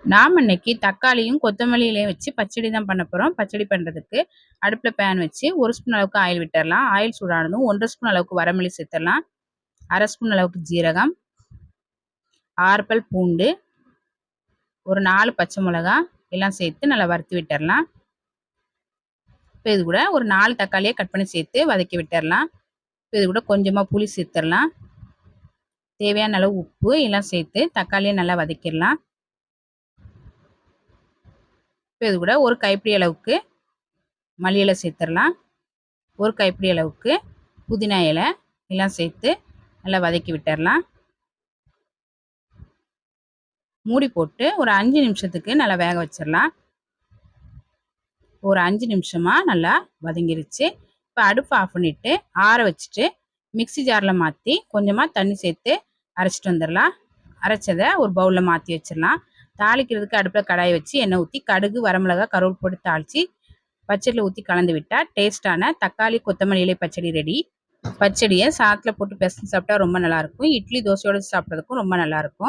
நாம் இன்னைக்கு தக்காளியும் கொத்தமல்லி இலையும் வச்சு பச்சடி தான் பண்ண போகிறோம். பச்சடி பண்ணுறதுக்கு அடுப்பில் பேன் வச்சு 1 ஸ்பூன் அளவுக்கு ஆயில் விட்டுடலாம். ஆயில் சூடானதும் 1 ஸ்பூன் அளவுக்கு வரமல்லி சேர்த்துடலாம். 1/2 ஸ்பூன் அளவுக்கு ஜீரகம், 6 பல் பூண்டு, ஒரு 4 பச்சை மிளகா எல்லாம் சேர்த்து நல்லா வறுத்து விட்டுடலாம். இப்போ இது கூட ஒரு 4 தக்காளியை கட் பண்ணி சேர்த்து வதக்கி விட்டுடலாம். இப்போ இது கூட கொஞ்சமாக புளி சேர்த்துடலாம். தேவையான அளவு உப்பு எல்லாம் சேர்த்து தக்காளியை நல்லா வதக்கிடலாம். இப்போ இது கூட ஒரு கைப்பிடி அளவுக்கு மல்லி இலை சேர்த்துடலாம். ஒரு கைப்பிடி அளவுக்கு புதினா இலை எல்லாம் சேர்த்து நல்லா வதக்கி விட்டுடலாம். மூடி போட்டு ஒரு 5 நிமிஷத்துக்கு நல்லா வேக வச்சிடலாம். ஒரு 5 நிமிஷமாக நல்லா வதங்கிருச்சு. இப்போ அடுப்பு ஆஃப் பண்ணிவிட்டு ஆற வச்சுட்டு மிக்ஸி ஜாரில் மாற்றி கொஞ்சமாக தண்ணி சேர்த்து அரைச்சிட்டு வந்துடலாம். அரைச்சதை ஒரு பவுலில் மாற்றி வச்சிடலாம். தாளிக்கிறதுக்கு அடுப்பில் கடாயை வச்சு எண்ணெய் ஊற்றி கடுகு, வரமிளகா, கருவேப்பிலை போட்டு தாளித்து பச்சடியில் ஊற்றி கலந்து விட்டால் டேஸ்ட்டான தக்காளி கொத்தமல்லி இலை பச்சடி ரெடி. பச்சடியை சாதத்தில் போட்டு பிசைஞ்சு சாப்பிட்டா ரொம்ப நல்லாயிருக்கும். இட்லி தோசையோடு சாப்பிட்றதுக்கும் ரொம்ப நல்லாயிருக்கும்.